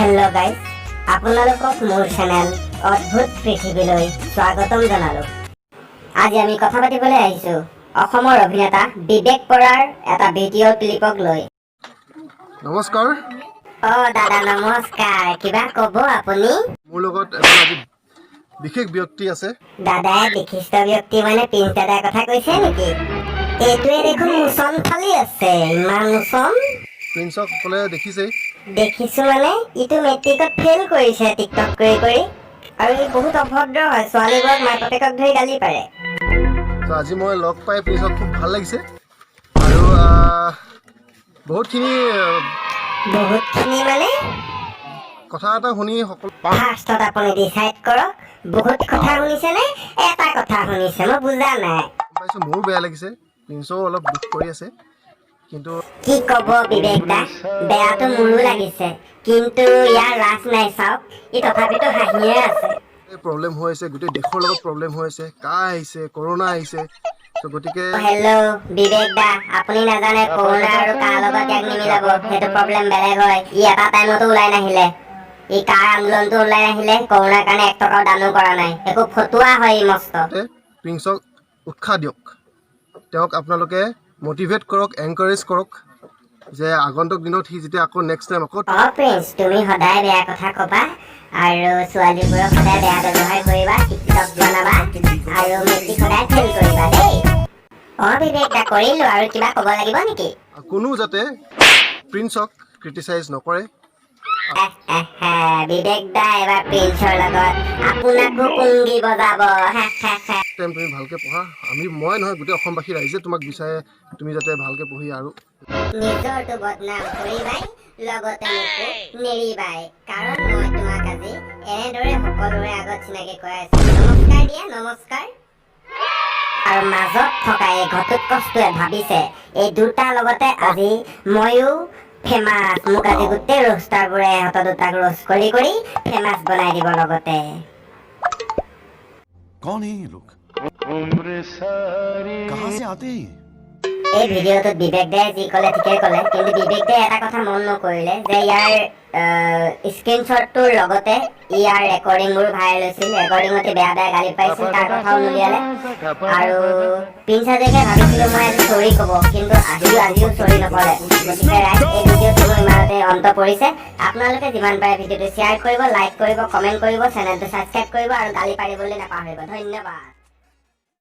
Hello guys, আপোনালোকক মোৰ channel অদ্ভুত পৃথিৱীলৈ স্বাগতম জনালো। আজি আমি কথা পাতিবলৈ আহিছো অসমৰ অভিনেতা বিবেক বৰাৰ এটা ভিডিঅ' ক্লিপক লৈ। নমস্কাৰ। দাদা নমস্কাৰ, কিবা ক'ব আপুনি? মোৰ লগত এজন আজি বিশেষ ব্যক্তি আছে। দাদাই বিশিষ্ট ব্যক্তি মানে প্ৰিন্স দাদাৰ কথা কৈছে নেকি? এইটোৱে দেখোন মুচন ফালি আছে, ইমান মুচন। প্ৰিন্সক সকলে দেখিছেই। দেখিছো মানে ইটো মেট্ৰিকত ফেইল কৰিছে টিকটক কৰি আৰু ই বহুত অভদ্ৰ হয়, ছোৱালীবোৰক মাক বাপেকক ধৰি গালি পাৰে। আজি মই লগ পাই প্ৰিন্সক খুব ভাল লাগিছে আৰু বহুতখিনি মানে কথা এটা শুনি সকলো ফাৰ্ষ্টত আপুনি ডিচাইড কৰক, বহুত কথা শুনিছে নে এটা কথা শুনিছে? মই বুজা নাই। পাইছোঁ, মোৰো বেয়া লাগিছে। প্ৰিন্সও অলপ দুখ কৰি আছে, কিন্তু কি ক'ব বিবেক দা, বেয়াটো মোৰো লাগিছে, কিন্তু ইয়াৰ লাজ নাই। চাওক, ই তথাপিতো হাঁহিয়ে আছে। প্ৰব্লেম হৈ আছে, গোটেই দেশৰ লগত প্ৰব্লেম হৈ আছে। কাহ আহিছে, কৰোণা আহিছে, তো গতিকে হেল্ল' বিবেক দা, আপুনি নাজানে কৰোণা আৰু কাৰ লগত ইয়াক নিমিলাব। সেইটো প্ৰব্লেম বেলেগ হয়। ই এটা টাইমতো ওলাই নাহিলে, ই কাৰ আন্দোলনটো ওলাই নাহিলে, কৰোণাৰ কাৰণে 1 টকাও দানো কৰা নাই। একো ফটুৱা হয় ই মস্ত। প্ৰিন্সক উৎসাহ দিয়ক, তেওঁক আপোনালোকে মটিভেট কৰক, এনকাৰেজ কৰক, যে আগন্তুক দিনত সি যেতিয়া আকৌ নেক্সট টাইম আকৌ প্ৰিন্স, তুমি সদায় বেয়া কথা ক'বা আৰু ছোৱালীবোৰক সদায় বেয়া ব্যৱহাৰ কৰিবা, টিকটক বনাবা আৰু মেট্ৰিক সদায় ফেইল কৰিবা দেই। বিবেক দা, কৰিলো। আৰু কিবা ক'ব লাগিব নেকি? কোনো যাতে প্ৰিন্সক ক্ৰিটিচাইজ নকৰে। বিবেক দা এবাৰ প্ৰিন্সৰ লগত আপোনাকো পুংগি বজাব। তুমি ভালকে পঢ়া, মই নহয় গোটেই অসমবাসী ৰাইজে তোমাক বিচাৰে তুমি যাতে ভালকে পঢ়ি আৰু নিজৰটো বদনাম কৰিবাই, লগতে মোকো নেৰিবাই, কাৰণ মই তোমাক আজি এনেদৰে সকলোৰে আগত চিনাকি কৰাইছো। নমস্কাৰ দিয়া, নমস্কাৰ। আৰু মাজত থকা এই ঘটোৎকচটোৱে ভাবিছে এই দুটাৰ লগতে আজি ময়ো ফেমাছ। মোক আজি গোটেই ৰোষ্টাৰবোৰে ইহঁতৰ দুটাক ৰোষ্ট কৰি ফেমাছ বনাই দিব লগতে। कौन है ये लोग? कहाँ से आते हैं? এই ভিডিঅ'টোত বিবেক দাই যি ক'লে ঠিকেই ক'লে, কিন্তু বিবেক দাই এটা কথা মন নকৰিলে যে ইয়াৰ স্ক্ৰীনশ্বটটোৰ লগতে ইয়াৰ ৰেকৰ্ডিংবোৰ ভাইৰেল হৈছিল। ৰেকৰ্ডিঙতে বেয়া গালি পাইছিল, তাৰ কথাও নুলিয়ালে। আৰু প্ৰিন্স হাজৰিকাই ভাবিছিলোঁ মই আজি চৰি ক'ব, কিন্তু আজিও চৰি নক'লে। গতিকে ৰাইজ, এই ভিডিঅ'টো মোৰ ইমানতে অন্ত পৰিছে। আপোনালোকে যিমান পাৰে ভিডিঅ'টো শ্বেয়াৰ কৰিব, লাইক কৰিব, কমেণ্ট কৰিব, চেনেলটো ছাবস্ক্ৰাইব কৰিব আৰু গালি পাৰিবলৈ নাপাহৰিব। ধন্যবাদ।